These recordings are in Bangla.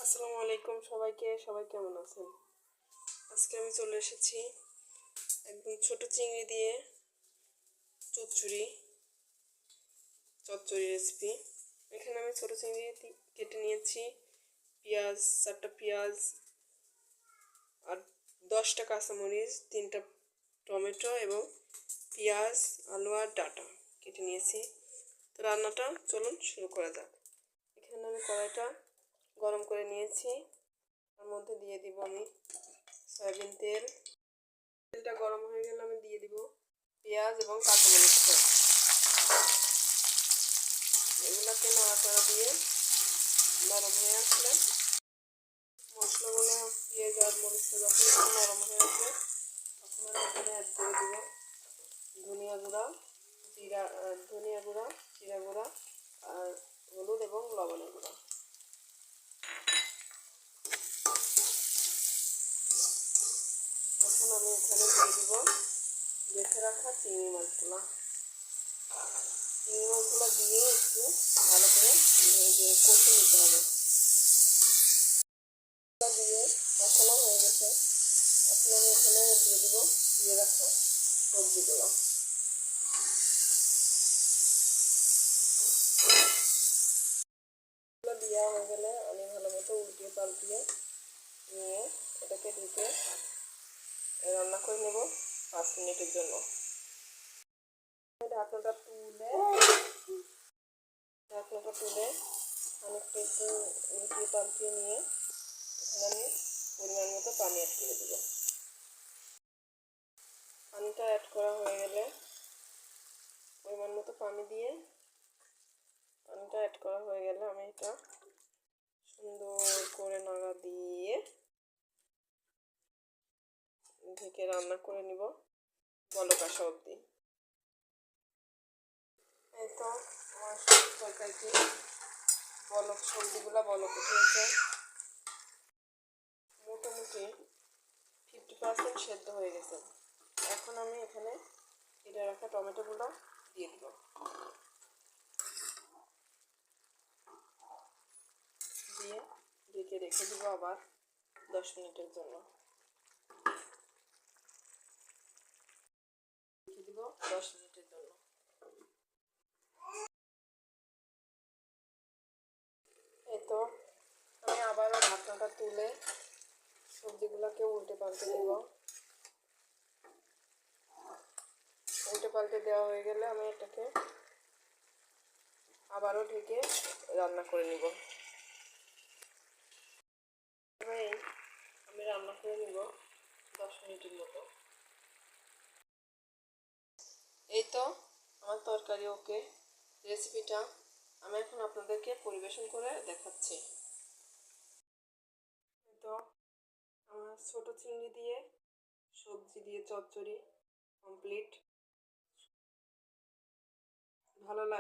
আসসালামু আলাইকুম সবাইকে। সবাই কেমন আছেন? আজকে আমি চলে এসেছি একদম ছোট চিংড়ি দিয়ে চচ্চড়ি চচ্চড়ি রেসিপি। এখানে আমি ছোট চিংড়ি কেটে নিয়েছি, পেঁয়াজ 4টা পেঁয়াজ আর 10টা কাঁচামরিচ, 3টা টমেটো এবং পেঁয়াজ, আলু আর ডাঁটা কেটে নিয়েছি। তো রান্নাটা চলুন শুরু করা যাক। এখানে আমি কড়াইটা গরম করে নিয়েছি, তার মধ্যে দিয়ে দিব আমি সয়াবিন তেল। তেলটা গরম হয়ে গেলে আমি দিয়ে দিব পেঁয়াজ এবং কাঁচামরিচটা। এগুলোকে নাড়াচাড়া দিয়ে নরম হয়ে আসলে মশলাগুলো, পেঁয়াজ আর মরিচটা যখন একটু নরম হয়ে আসবে তখন আমি এখানে অ্যাড করে দিব ধনিয়া গুঁড়া, জিরা গুঁড়া আর হলুদ এবং লবণের গুঁড়া। এখন আমি এখানে দিয়ে দিব বেছে রাখা চিংড়ি মাছগুলো দিয়ে একটু ভালো করে ভেজে কষে নিতে হবে। দিয়ে কষানো হয়ে গেছে, এখন আমি এখানে দিয়ে দিব দিয়ে রাখা সবজিগুলো। দেওয়া হয়ে গেলে আমি ভালো মতো উল্টিয়ে পাল্টিয়ে নিয়ে এটাকে ঢেকে রান্না করে নেব 5 মিনিটের জন্য। ঢাকনাটা তুলে অনেকটা একটু উল্টিয়ে পাল্টিয়ে নিয়ে এখানে আমি পরিমাণ মতো পানি অ্যাড করে দেব। পানিটা অ্যাড করা হয়ে গেলে পরিমাণ মতো পানিটা অ্যাড করা হয়ে গেলে আমি এটা সুন্দর করে নাড়া দিয়ে ঢেকে রান্না করে নিব বলক আসা অবধি। এই তো আমার তরকারিটি সবজিগুলো বলক উঠেছে, মোটামুটি 50% সেদ্ধ হয়ে গেছে। এখন আমি এখানে কেটে রাখা টমেটোগুলো দিয়ে দিব। দিয়ে ঢেকে রেখে দিব আবার 10 মিনিটের জন্য। রেখে দিব 10 মিনিটের জন্য। এই তো আমি আবারও ঢাকনাটা তুলে সবজিগুলোকে উল্টে পাল্টে দেব। উল্টে পাল্টে দেওয়া হয়ে গেলে আমি এটাকে আবারও ঢেকে রান্না করে নিব। আমি রান্না করে নিব 10 মিনিটের মতো। এই তো আমার তরকারি ওকে। রেসিপিটা আমি এখন আপনাদেরকে পরিবেশন করে দেখাচ্ছি। তো আমার ছোট চিংড়ি দিয়ে সবজি দিয়ে চচ্চড়ি কমপ্লিট।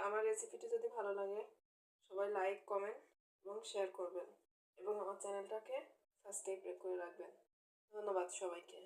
আমার রেসিপিটি যদি ভালো লাগে সবাই লাইক, কমেন্ট এবং শেয়ার করবেন এবং আমার চ্যানেলটাকে সাবস্ক্রাইব করে রাখবেন। ধন্যবাদ সবাইকে।